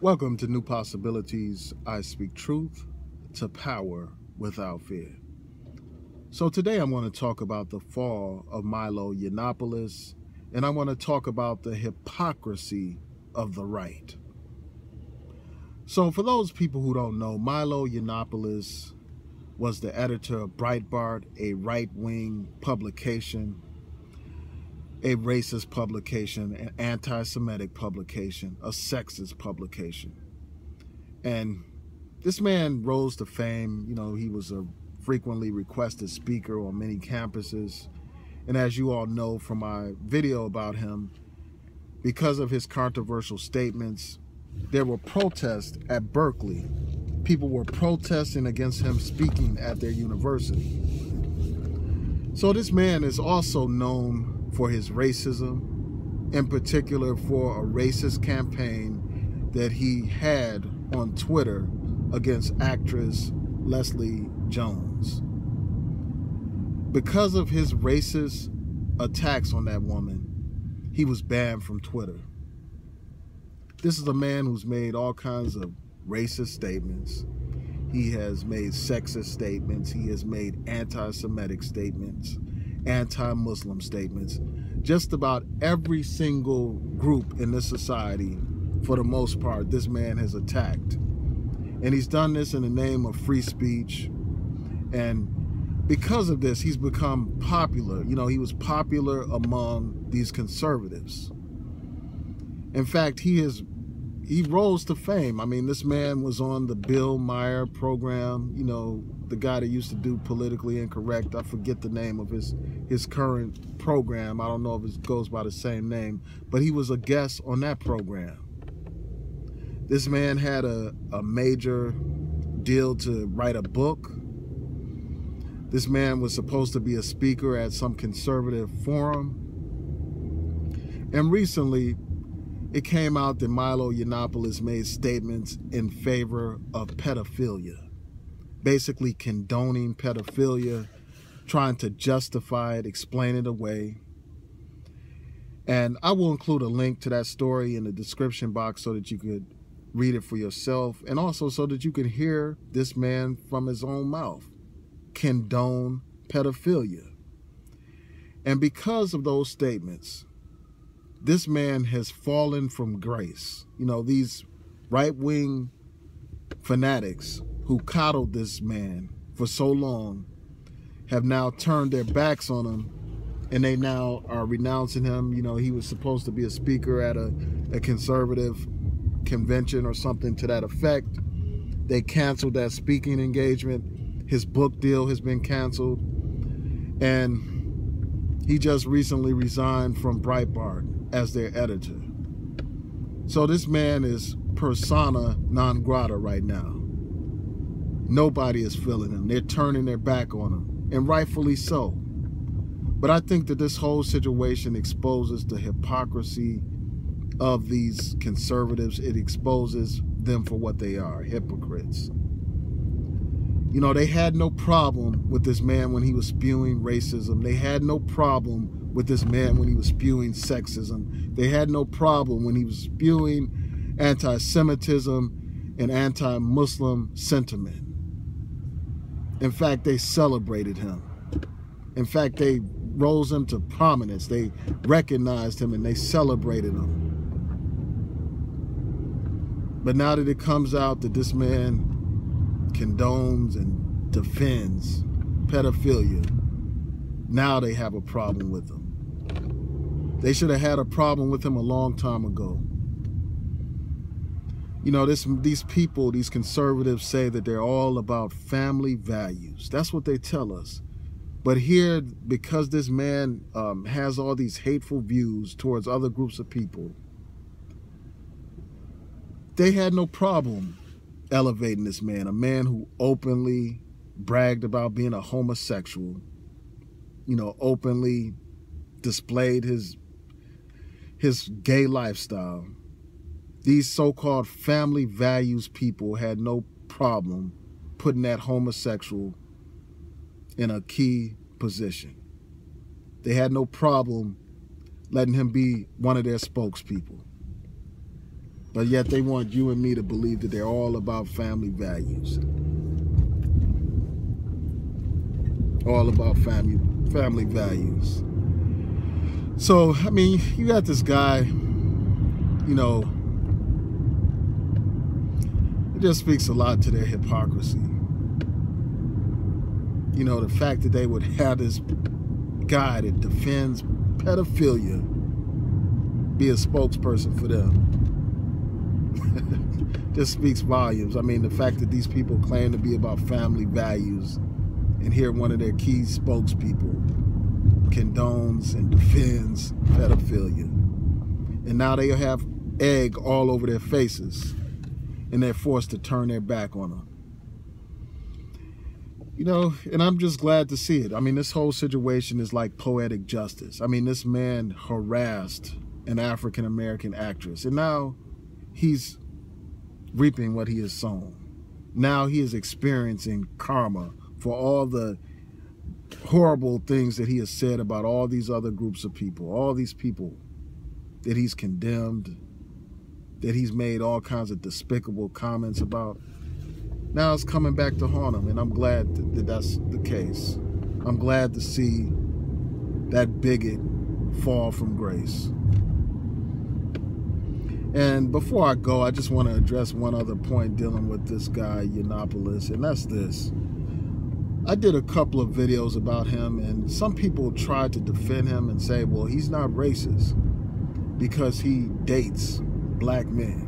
Welcome to New Possibilities. I speak truth to power without fear. So today I'm going to talk about the fall of Milo Yiannopoulos, and I want to talk about the hypocrisy of the right. So for those people who don't know, Milo Yiannopoulos was the editor of Breitbart, a right-wing publication, a racist publication, an anti-Semitic publication, a sexist publication. And this man rose to fame. You know, he was a frequently requested speaker on many campuses. And as you all know from my video about him, because of his controversial statements, there were protests at Berkeley. People were protesting against him speaking at their university. So this man is also known for his racism, in particular for a racist campaign that he had on Twitter against actress Leslie Jones. Because of his racist attacks on that woman, he was banned from Twitter. This is a man who's made all kinds of racist statements. He has made sexist statements. He has made anti-Semitic statements, anti-Muslim statements. Just about every single group in this society, for the most part, this man has attacked. And he's done this in the name of free speech. And because of this, he's become popular. You know, he was popular among these conservatives. In fact, he rose to fame. I mean, this man was on the Bill Maher program, you know, the guy that used to do Politically Incorrect. I forget the name of his current program. I don't know if it goes by the same name, but he was a guest on that program. This man had a major deal to write a book. This man was supposed to be a speaker at some conservative forum. And recently, it came out that Milo Yiannopoulos made statements in favor of pedophilia, basically condoning pedophilia, trying to justify it, explain it away. And I will include a link to that story in the description box so that you could read it for yourself, and also so that you can hear this man from his own mouth condone pedophilia. And because of those statements, this man has fallen from grace. You know, these right-wing fanatics who coddled this man for so long have now turned their backs on him, and they now are renouncing him. You know, he was supposed to be a speaker at a conservative convention or something to that effect. They canceled that speaking engagement. His book deal has been canceled. And he just recently resigned from Breitbart as their editor. So this man is persona non grata right now. Nobody is feeling him. They're turning their back on him, and rightfully so. But I think that this whole situation exposes the hypocrisy of these conservatives. It exposes them for what they are, hypocrites. You know, they had no problem with this man when he was spewing racism. They had no problem with this man when he was spewing sexism. They had no problem when he was spewing anti-Semitism and anti-Muslim sentiment. In fact, they celebrated him. In fact, they rose him to prominence. They recognized him and they celebrated him. But now that it comes out that this man condones and defends pedophilia, now they have a problem with him. They should have had a problem with him a long time ago. You know, these people, these conservatives say that they're all about family values. That's what they tell us. But here, because this man has all these hateful views towards other groups of people, they had no problem elevating this man, a man who openly bragged about being a homosexual, you know, openly displayed his gay lifestyle. These so-called family values people had no problem putting that homosexual in a key position. They had no problem letting him be one of their spokespeople. But yet they want you and me to believe that they're all about family values. All about family values. So, I mean, you got this guy, you know, it just speaks a lot to their hypocrisy. You know, the fact that they would have this guy that defends pedophilia be a spokesperson for them just speaks volumes. I mean, the fact that these people claim to be about family values, and here one of their key spokespeople condones and defends pedophilia. And now they have egg all over their faces, and they're forced to turn their back on them. You know, and I'm just glad to see it. I mean, this whole situation is like poetic justice. I mean, this man harassed an African-American actress, and now he's reaping what he has sown. Now he is experiencing karma for all the horrible things that he has said about all these other groups of people, all these people that he's condemned, that he's made all kinds of despicable comments about. Now it's coming back to haunt him, and I'm glad that that's the case. I'm glad to see that bigot fall from grace. And before I go, I just want to address one other point dealing with this guy, Yiannopoulos, and that's this. I did a couple of videos about him, and some people tried to defend him and say, well, he's not racist because he dates black men.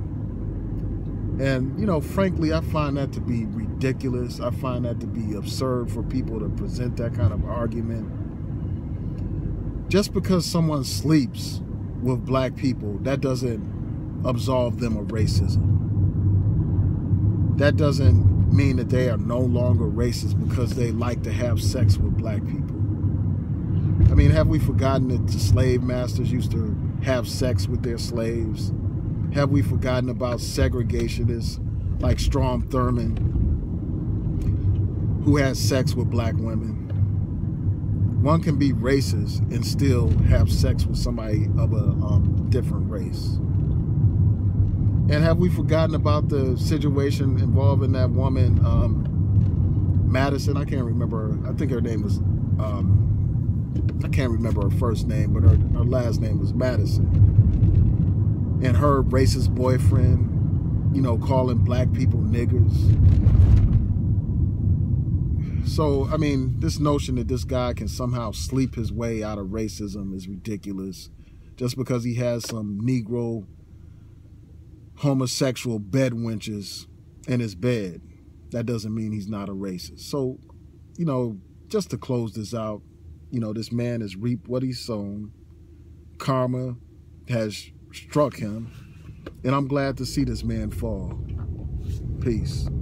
And, you know, frankly, I find that to be ridiculous. I find that to be absurd for people to present that kind of argument. Just because someone sleeps with black people, that doesn't absolve them of racism. That doesn't mean that they are no longer racist because they like to have sex with black people. I mean, have we forgotten that the slave masters used to have sex with their slaves? Have we forgotten about segregationists like Strom Thurmond, who had sex with black women? One can be racist and still have sex with somebody of a different race. And have we forgotten about the situation involving that woman, Madison? I can't remember. I think her name was, I can't remember her first name, but her last name was Madison. And her racist boyfriend, you know, calling black people niggers. So, I mean, this notion that this guy can somehow sleep his way out of racism is ridiculous. Just because he has some Negro homosexual bed wenches in his bed, that doesn't mean he's not a racist. So, you know, just to close this out, you know, this man has reaped what he's sown. Karma has struck him, and I'm glad to see this man fall. Peace.